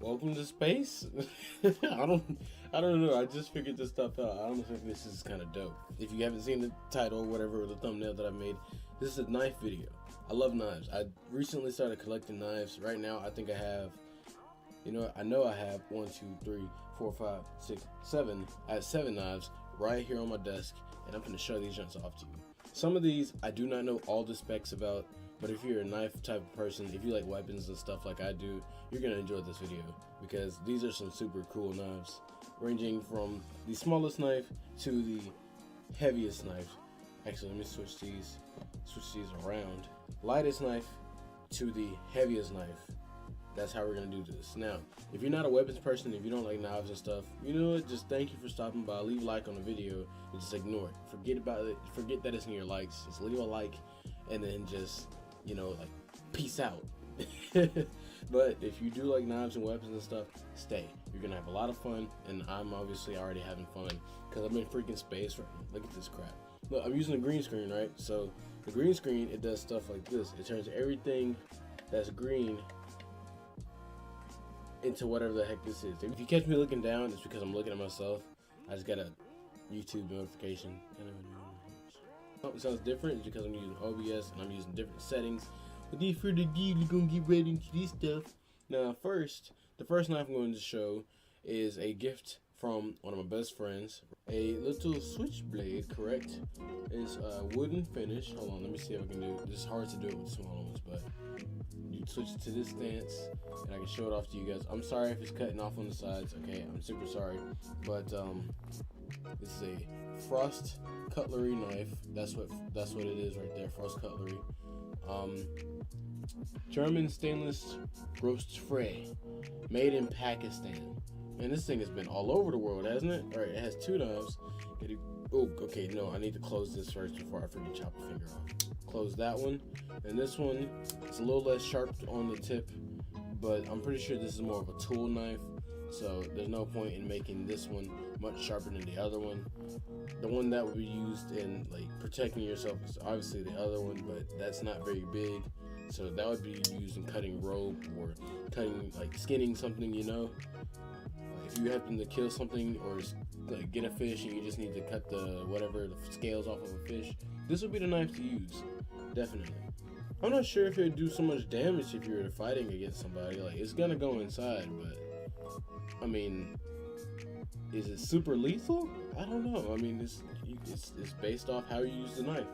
Welcome to space. I don't know. I just figured this stuff out. I don't think this is kind of dope. If you haven't seen the title or whatever, or the thumbnail that I made, this is a knife video. I love knives. I recently started collecting knives. Right now, I think I have, I know I have 1, 2, 3, 4, 5, 6, 7. I have 7 knives right here on my desk, and I'm going to show these joints off to you. Some of these I do not know all the specs about, but if you're a knife type of person, if you like weapons and stuff like I do, you're going to enjoy this video because these are some super cool knives, ranging from the smallest knife to the heaviest knife. Actually, let me switch these around. Lightest knife to the heaviest knife. That's how we're going to do this. Now, if you're not a weapons person, if you don't like knives and stuff, you know what? Just thank you for stopping by. Leave a like on the video and just ignore it. Forget about it. Forget that it's in your likes. Just leave a like and then just, like, peace out. But if you do like knives and weapons and stuff, stay. You're going to have a lot of fun, and I'm obviously already having fun because I'm in freaking space right now. Look at this crap. Look, I'm using a green screen, right? So the green screen, it does stuff like this. It turns everything that's green into whatever the heck this is. If you catch me looking down, it's because I'm looking at myself. I just got a YouTube notification. It sounds different. It's because I'm using OBS and I'm using different settings. Without further ado, we're gonna get right into this stuff. Now, the first knife I'm going to show is a gift from one of my best friends. A little switchblade, correct? It's a wooden finish. Hold on, let me see if I can do it. This is hard to do it with small ones, but you switch it to this stance and I can show it off to you guys. I'm sorry if it's cutting off on the sides, okay? I'm super sorry. But this is a frost cutlery knife. That's what it is right there, frost cutlery. German stainless roast fray, made in Pakistan. Man, this thing has been all over the world, hasn't it? Alright, it has 2 knives. Oh, okay, no, I need to close this first before I forget to chop a finger off. Close that one. And this one, it's a little less sharp on the tip, but I'm pretty sure this is more of a tool knife, so there's no point in making this one much sharper than the other one. The one that would be used in, like, protecting yourself is obviously the other one, but that's not very big. So that would be used in cutting rope or cutting, like, skinning something, if you happen to kill something or like get a fish and you just need to cut the scales off of a fish, this would be the knife to use, definitely. I'm not sure if it would do so much damage if you were fighting against somebody. Like, it's gonna go inside, but I mean, is it super lethal? I don't know. I mean, it's based off how you use the knife.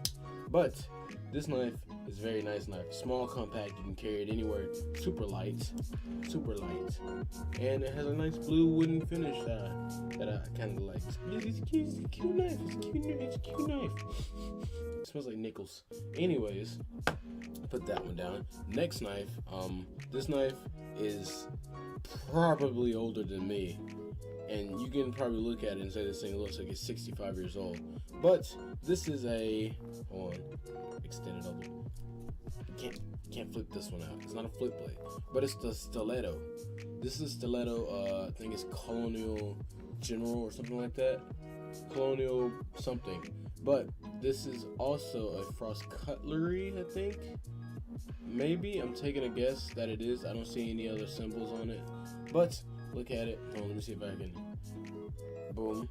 But this knife is a very nice knife. Small, compact, you can carry it anywhere. Super light. And it has a nice blue wooden finish that I kind of like. It's a cute knife. It's a cute knife. It smells like nickels. Anyways, put that one down. Next knife. This knife is probably older than me. And you can probably look at it and say this thing looks like it's 65 years old. But this is hold on, extend it a little. You can't flip this one out. It's not a flip blade, but it's the stiletto. This is stiletto. I think it's Colonial General or something like that. Colonial something. But this is also a frost cutlery, I think. Maybe, I'm taking a guess that it is. I don't see any other symbols on it. But look at it. Hold on, let me see if I can. Boom.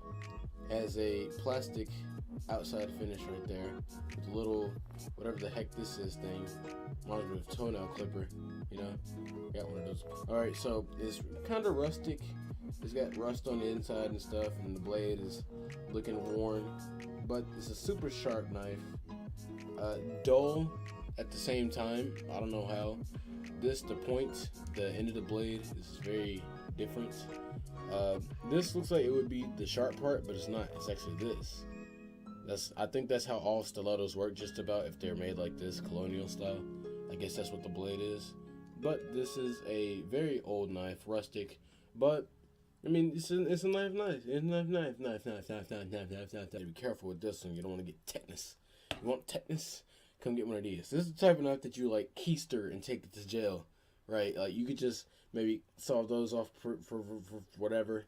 Has a plastic outside finish right there with a little whatever the heck this is thing. Reminds me of a toenail clipper, got one of those. Alright, so it's kind of rustic. It's got rust on the inside and stuff, and the blade is looking worn, but it's a super sharp knife. Dull at the same time. I don't know how. The end of the blade is very different. This looks like it would be the sharp part, but it's not. It's actually this. I think that's how all stilettos work, just about, if they're made like this, colonial style. I guess that's what the blade is. But this is a very old knife, rustic. But I mean, it's a knife. It's a knife. Be careful with this one. You don't want to get tetanus. You want tetanus? Come get one of these. This is the type of knife that you like keister and take it to jail, right? Like, you could just maybe saw those off for whatever,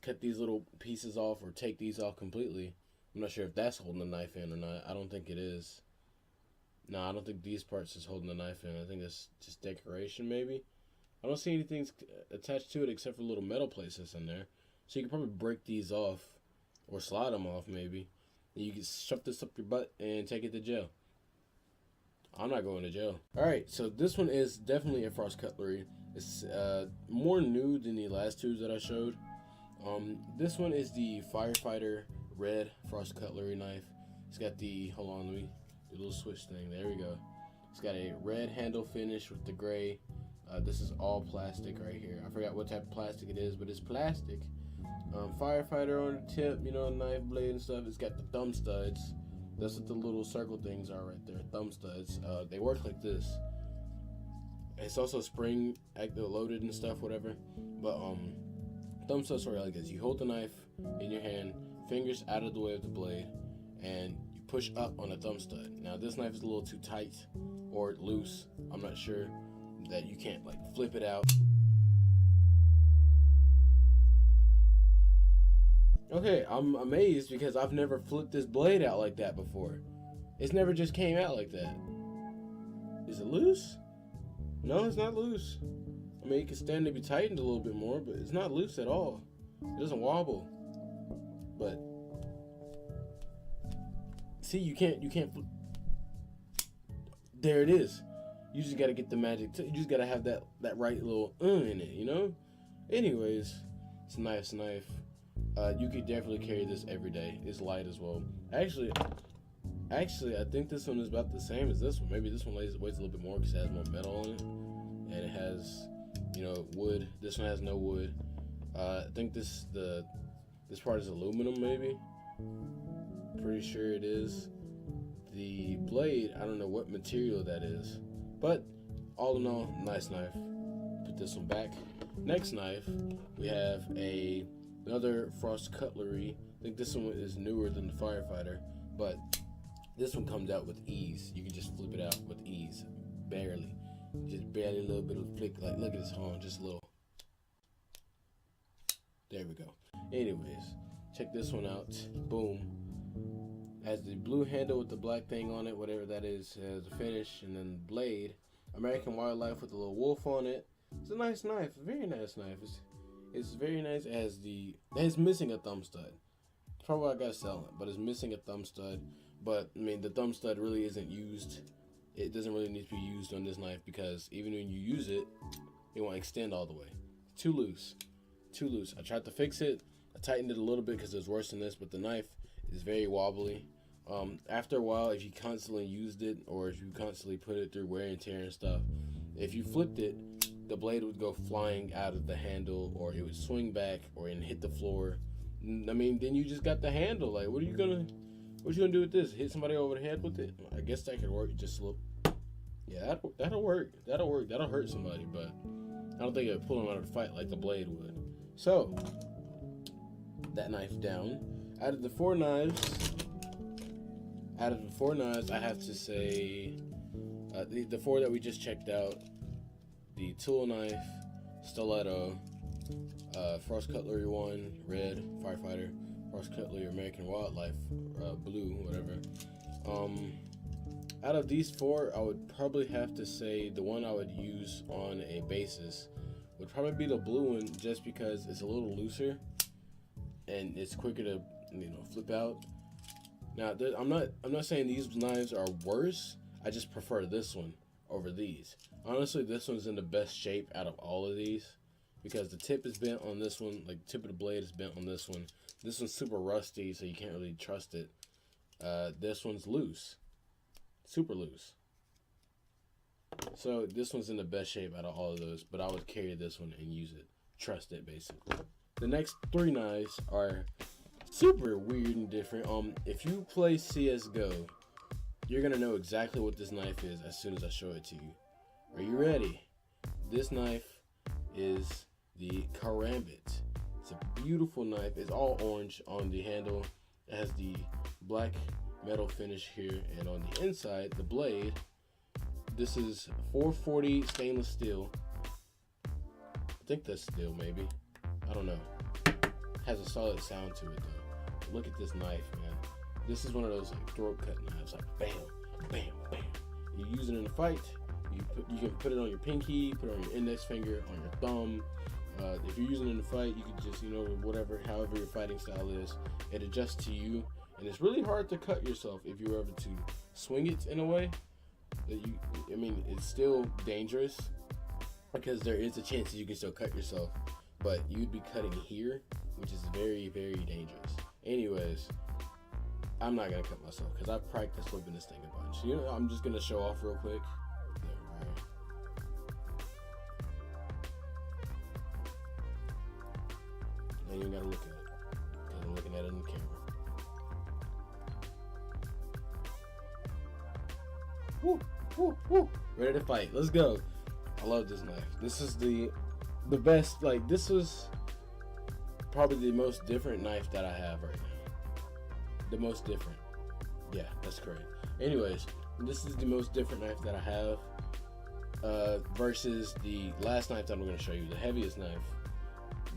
cut these little pieces off or take these off completely. I'm not sure if that's holding the knife in or not. I don't think it is. No, I don't think these parts is holding the knife in. I think it's just decoration, maybe. I don't see anything attached to it except for little metal plates that's in there. So you can probably break these off or slide them off maybe. And you can shove this up your butt and take it to jail. I'm not going to jail. Alright, so this one is definitely a frost cutlery. It's more new than the last two that I showed. This one is the Firefighter Red Frost Cutlery knife. It's got the, hold on, let me do a little switch thing. There we go. It's got a red handle finish with the gray. This is all plastic right here. I forgot what type of plastic it is, but it's plastic. Firefighter on the tip, you know, knife blade and stuff. It's got the thumb studs. That's what the little circle things are right there, thumb studs. They work like this. It's also spring loaded and stuff, whatever. But thumb studs are like this. You hold the knife in your hand, fingers out of the way of the blade, and you push up on the thumb stud. Now this knife is a little too tight or loose. I'm not sure that you can't like flip it out. Okay, I'm amazed because I've never flipped this blade out like that before. It's never just came out like that. Is it loose? No, it's not loose. I mean, it can stand to be tightened a little bit more, but it's not loose at all. It doesn't wobble. But see, you can't flip. There it is. You just gotta get the magic. You just gotta have that right little in it, you know. Anyways, it's a nice knife. You could definitely carry this every day. It's light as well. Actually, I think this one is about the same as this one. Maybe this one weighs a little bit more because it has more metal on it, and it has, you know, wood. This one has no wood. I think this part is aluminum, maybe. Pretty sure it is. The blade, I don't know what material that is, but all in all, nice knife. Put this one back. Next knife, we have another frost cutlery. I think this one is newer than the Firefighter, but this one comes out with ease. You can just flip it out with ease, barely, just barely a little bit of flick. Like, look at this horn, just a little. There we go. Anyways, check this one out. Boom. Has the blue handle with the black thing on it, whatever that is, has the finish, and then the blade. American Wildlife with a little wolf on it. It's a nice knife, a very nice knife. It's very nice. It's missing a thumb stud. Probably why I gotta sell it, but it's missing a thumb stud. But I mean, the thumb stud really isn't used. It doesn't really need to be used on this knife because even when you use it, it won't extend all the way. Too loose, too loose. I tried to fix it. I tightened it a little bit because it was worse than this, but the knife is very wobbly. After a while, if you constantly used it or if you constantly put it through wear and tear and stuff, if you flipped it, the blade would go flying out of the handle, or it would swing back, or it hit the floor. I mean, then you just got the handle. Like, what you gonna do with this? Hit somebody over the head with it? I guess that could work. Just a little. Yeah, that'll work. That'll work. That'll hurt somebody, but I don't think it would pull them out of the fight like the blade would. So that knife down. Out of the four knives, I have to say the four that we just checked out: the tool knife, stiletto, frost cutlery one, red, Firefighter, frost cutlery, American Wildlife, blue, whatever. Out of these four, I would probably have to say the one I would use on a basis would probably be the blue one, just because it's a little looser and it's quicker to, you know, flip out. Now, I'm not saying these knives are worse. I just prefer this one over these. Honestly, this one's in the best shape out of all of these because the tip is bent on this one, like the tip of the blade is bent on this one. This one's super rusty, so you can't really trust it. This one's loose, super loose. So this one's in the best shape out of all of those, but I would carry this one and use it, trust it basically. The next three knives are super weird and different. If you play CSGO, you're gonna know exactly what this knife is as soon as I show it to you. Are you ready? This knife is the Karambit. It's a beautiful knife. It's all orange on the handle. It has the black metal finish here, and on the inside, the blade. This is 440 stainless steel. I think that's steel, maybe. I don't know. Has a solid sound to it though. Look at this knife, man. This is one of those like throat cut knives, like bam, bam, bam. You use it in a fight, You can put it on your pinky, put it on your index finger, on your thumb. If you're using it in a fight, you can just, whatever, however your fighting style is, it adjusts to you. And it's really hard to cut yourself if you were ever to swing it in a way that it's still dangerous because there is a chance that you can still cut yourself, but you'd be cutting here, which is very, very dangerous. Anyways, I'm not gonna cut myself because I've practiced flipping this thing a bunch. I'm just gonna show off real quick. There, right. Now you ain't gotta look at it because I'm looking at it in the camera. Woo, woo, woo. Ready to fight. Let's go. I love this knife. This is the best. Like, this was probably the most different knife that I have right now. The most different. Yeah, that's correct. Anyways, this is the most different knife that I have versus the last knife that I'm going to show you, the heaviest knife.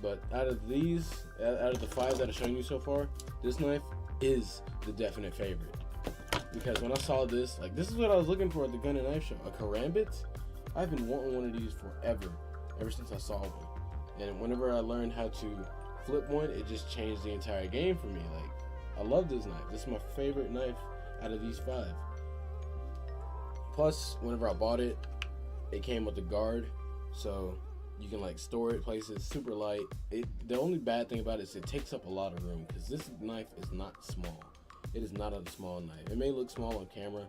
But out of the 5 that I've shown you so far, this knife is the definite favorite. Because when I saw this, like, this is what I was looking for at the gun and knife show, a karambit. I've been wanting one of these forever, ever since I saw one. And whenever I learned how to flip one, it just changed the entire game for me. Like, I love this knife. This is my favorite knife out of these 5. Plus, whenever I bought it, it came with a guard, so you can like store it places, super light. The only bad thing about it is it takes up a lot of room because this knife is not small. It is not a small knife. It may look small on camera,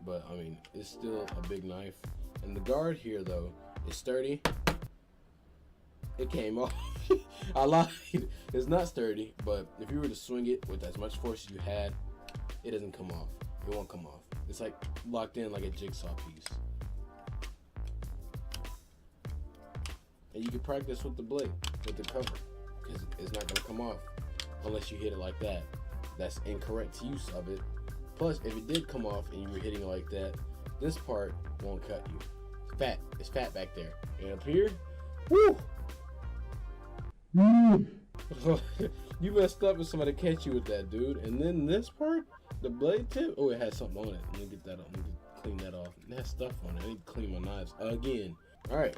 but I mean, it's still a big knife. And the guard here, though, is sturdy. It came off. I lied. It's not sturdy, but if you were to swing it with as much force as you had, it doesn't come off. It won't come off. It's like locked in like a jigsaw piece. And you can practice with the blade, with the cover, because it's not gonna come off unless you hit it like that. That's incorrect use of it. Plus, if it did come off and you were hitting it like that, this part won't cut you. It's fat. It's fat back there. And up here, woo! You messed up if somebody catch you with that, dude. And then this part, the blade tip. Oh, it has something on it. Let me get that off. Let me clean that off. It has stuff on it. I need to clean my knives again. All right,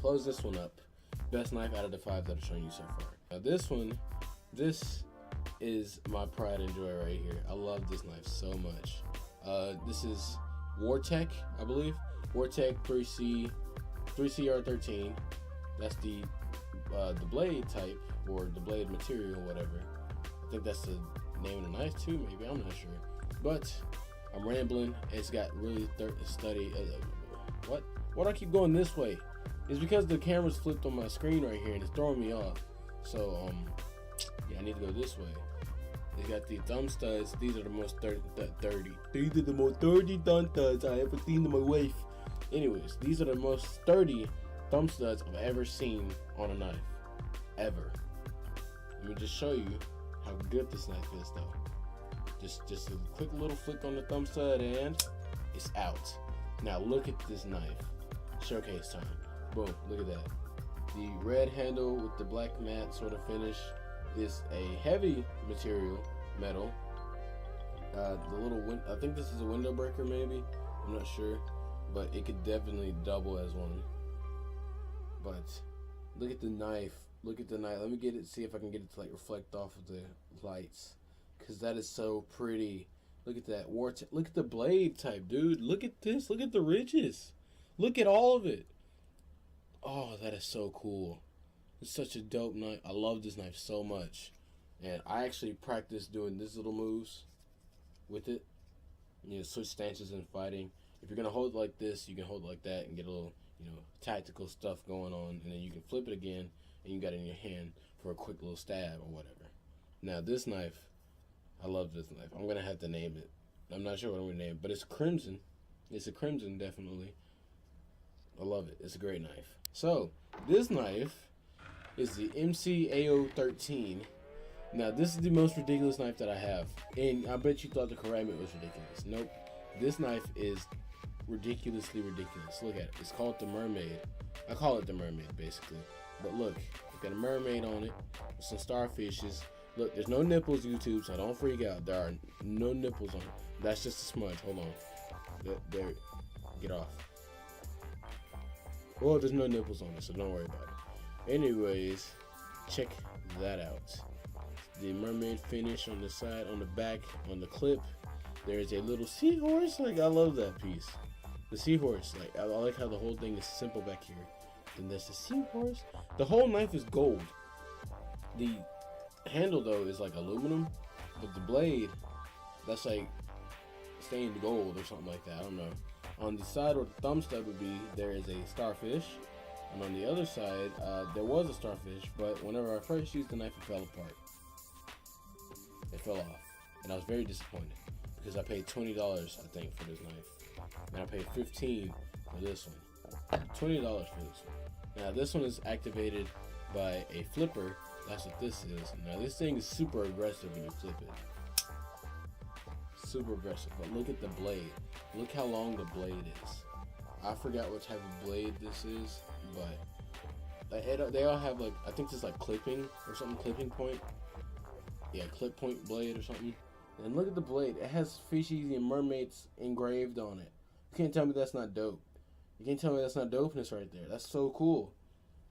close this one up. Best knife out of the 5 that I've shown you so far. Now this one, this is my pride and joy right here. I love this knife so much. This is Wartech, I believe. Wartech 3CR13. That's the blade type, or the blade material, whatever. I think that's the name of the knife too, maybe, I'm not sure. But I'm rambling. It's got really sturdy. What do I keep going this way? It's because the camera's flipped on my screen right here and it's throwing me off. So yeah, I need to go this way. It's got the thumb studs. These are the most sturdy. These are the most sturdy thumb studs I ever seen in my life. Anyways, these are the most sturdy thumb studs I've ever seen on a knife, ever. Let me just show you how good this knife is, though. Just a quick little flick on the thumb stud and it's out. Now look at this knife. Showcase time. Boom, look at that. The red handle with the black matte sort of finish is a heavy material, metal. The little I think this is a window breaker, maybe. I'm not sure, but it could definitely double as one. But look at the knife. Look at the knife. Let me get it. See if I can get it to like reflect off of the lights, cause that is so pretty. Look at that look at the blade type, dude. Look at this. Look at the ridges. Look at all of it. Oh, that is so cool. It's such a dope knife. I love this knife so much. And I actually practice doing these little moves with it. You know, switch stances in fighting. If you're going to hold it like this, you can hold it like that and get a little, tactical stuff going on. And then you can flip it again and you got it in your hand for a quick little stab or whatever. Now, this knife, I love this knife. I'm going to have to name it. I'm not sure what I'm going to name it, but it's crimson. It's a crimson, definitely. I love it. It's a great knife. So, this knife is the MCAO13. Now, this is the most ridiculous knife that I have. And I bet you thought the karambit was ridiculous. Nope. This knife is ridiculously ridiculous. Look at it. It's called the Mermaid. I call it the Mermaid, basically. But look, it's got a mermaid on it with some starfishes. Look, there's no nipples, YouTube, so don't freak out. There are no nipples on it. That's just a smudge. Hold on. There. Get off. Well, there's no nipples on it, so don't worry about it. Anyways, check that out. The mermaid finish on the side, on the back, on the clip. There's a little seahorse. Like, I love that piece. The seahorse, like, I like how the whole thing is simple back here. Then there's the seahorse. The whole knife is gold. The handle, though, is like aluminum. But the blade, that's like stained gold or something like that. I don't know. On the side where the thumb stud would be, there is a starfish. And on the other side, there was a starfish, but whenever I first used the knife, it fell apart. It fell off. And I was very disappointed because I paid $20, I think, for this knife. And I paid $15 for this one. $20 for this one. Now, this one is activated by a flipper. That's what this is. Now, this thing is super aggressive when you flip it. Super aggressive. But look at the blade. Look how long the blade is. I forgot what type of blade this is, but they all have, like, I think this is like clipping or something, clipping point. Yeah, clip point blade or something. And look at the blade. It has fishies and mermaids engraved on it. You can't tell me that's not dope. You can't tell me that's not dopeness right there. That's so cool.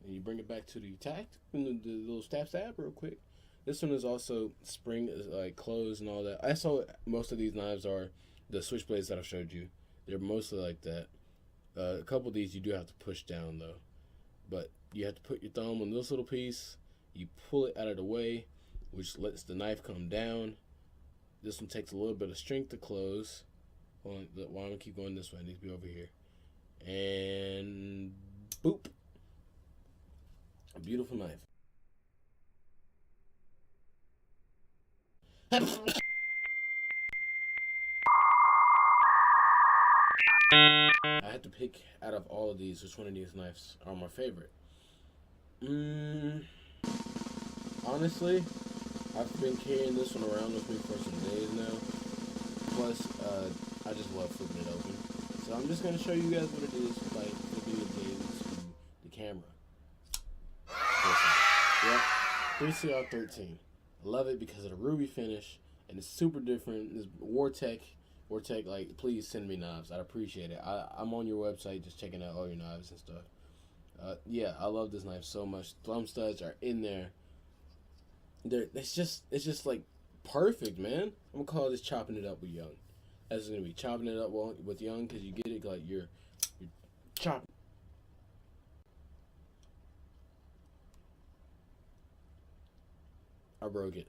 And you bring it back to the tact and the little stab real quick. This one is also spring, like closed and all that. I saw most of these knives are the switchblades that I showed you. They're mostly like that. A couple of these you do have to push down though, but you have to put your thumb on this little piece. You pull it out of the way, which lets the knife come down. This one takes a little bit of strength to close. Hold on, I'm gonna keep going this way. I need to be over here, and boop. A beautiful knife. I had to pick out of all of these which one of these knives are my favorite. Honestly, I've been carrying this one around with me for some days now. Plus, I just love flipping it open. So I'm just going to show you guys what it is like flipping it into the camera. Yep, 3CR13. I love it because of the ruby finish, and it's super different. It's Wartech, like, please send me knives. I'd appreciate it. I'm on your website just checking out all your knives and stuff. Yeah, I love this knife so much. Thumb studs are in there. It's just like perfect, man. I'm gonna call this chopping it up with Young. That's gonna be chopping it up with Young, because you get it like you're chopping. I broke it.